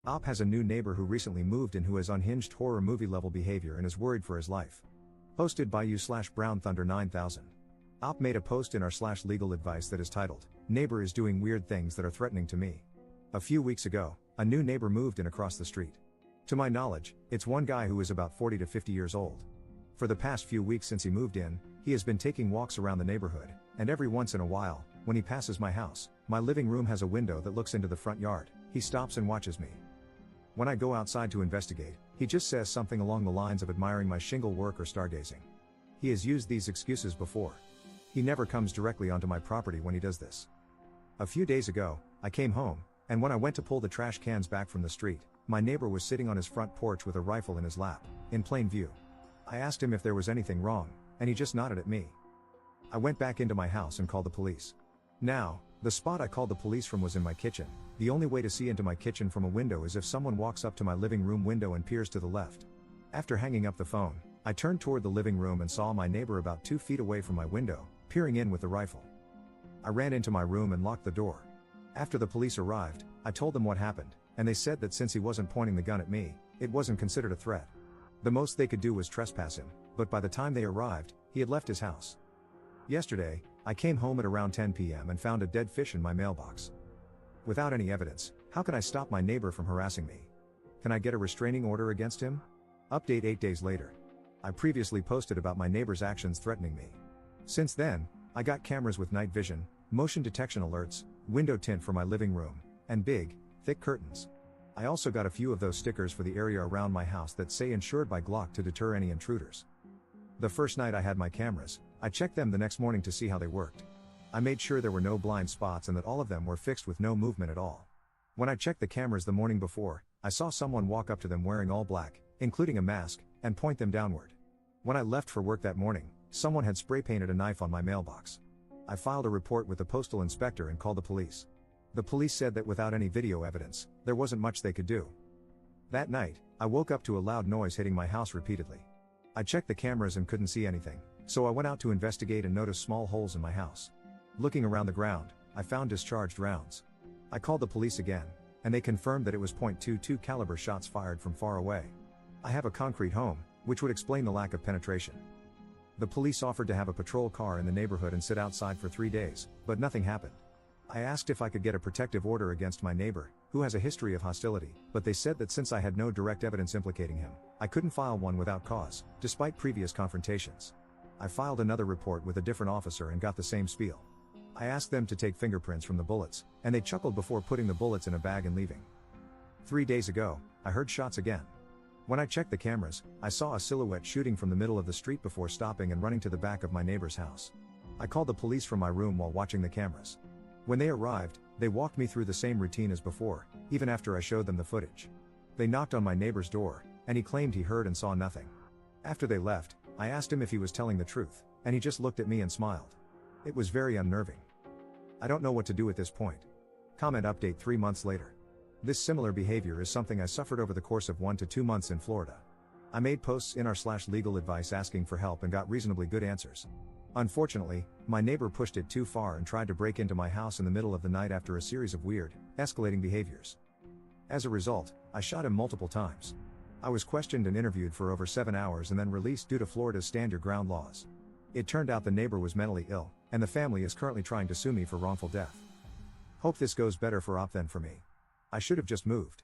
Op has a new neighbor who recently moved in who has unhinged horror movie level behavior and is worried for his life. Posted by you/Brown Thunder 9000. Op made a post in our /legal advice that is titled, "Neighbor is doing weird things that are threatening to me." A few weeks ago, a new neighbor moved in across the street. To my knowledge, it's one guy who is about 40 to 50 years old. For the past few weeks since he moved in, he has been taking walks around the neighborhood, and every once in a while, when he passes my house, my living room has a window that looks into the front yard, he stops and watches me. When I go outside to investigate, he just says something along the lines of admiring my shingle work or stargazing. He has used these excuses before. He never comes directly onto my property when he does this. A few days ago, I came home, and when I went to pull the trash cans back from the street, my neighbor was sitting on his front porch with a rifle in his lap, in plain view. I asked him if there was anything wrong, and he just nodded at me. I went back into my house and called the police. Now, the spot I called the police from was in my kitchen. The only way to see into my kitchen from a window is if someone walks up to my living room window and peers to the left. After hanging up the phone, I turned toward the living room and saw my neighbor about 2 feet away from my window, peering in with the rifle. I ran into my room and locked the door. After the police arrived, I told them what happened, and they said that since he wasn't pointing the gun at me, it wasn't considered a threat. The most they could do was trespass him, but by the time they arrived, he had left his house. Yesterday, I came home at around 10 p.m. and found a dead fish in my mailbox. Without any evidence, how can I stop my neighbor from harassing me? Can I get a restraining order against him? Update 8 days later. I previously posted about my neighbor's actions threatening me. Since then, I got cameras with night vision, motion detection alerts, window tint for my living room, and big, thick curtains. I also got a few of those stickers for the area around my house that say insured by Glock to deter any intruders. The first night I had my cameras, I checked them the next morning to see how they worked. I made sure there were no blind spots and that all of them were fixed with no movement at all. When I checked the cameras the morning before, I saw someone walk up to them wearing all black, including a mask, and point them downward. When I left for work that morning, someone had spray painted a knife on my mailbox. I filed a report with the postal inspector and called the police. The police said that without any video evidence, there wasn't much they could do. That night, I woke up to a loud noise hitting my house repeatedly. I checked the cameras and couldn't see anything, so I went out to investigate and noticed small holes in my house. Looking around the ground, I found discharged rounds. I called the police again, and they confirmed that it was .22 caliber shots fired from far away. I have a concrete home, which would explain the lack of penetration. The police offered to have a patrol car in the neighborhood and sit outside for 3 days, but nothing happened. I asked if I could get a protective order against my neighbor, who has a history of hostility, but they said that since I had no direct evidence implicating him, I couldn't file one without cause, despite previous confrontations. I filed another report with a different officer and got the same spiel. I asked them to take fingerprints from the bullets, and they chuckled before putting the bullets in a bag and leaving. 3 days ago, I heard shots again. When I checked the cameras, I saw a silhouette shooting from the middle of the street before stopping and running to the back of my neighbor's house. I called the police from my room while watching the cameras. When they arrived, they walked me through the same routine as before, even after I showed them the footage. They knocked on my neighbor's door, and he claimed he heard and saw nothing. After they left, I asked him if he was telling the truth, and he just looked at me and smiled. It was very unnerving. I don't know what to do at this point. Comment update 3 months later. This similar behavior is something I suffered over the course of 1 to 2 months in Florida. I made posts in our /legal advice asking for help and got reasonably good answers. Unfortunately, my neighbor pushed it too far and tried to break into my house in the middle of the night after a series of weird, escalating behaviors. As a result, I shot him multiple times. I was questioned and interviewed for over 7 hours and then released due to Florida's stand your ground laws. It turned out the neighbor was mentally ill, and the family is currently trying to sue me for wrongful death. Hope this goes better for Op than for me. I should have just moved.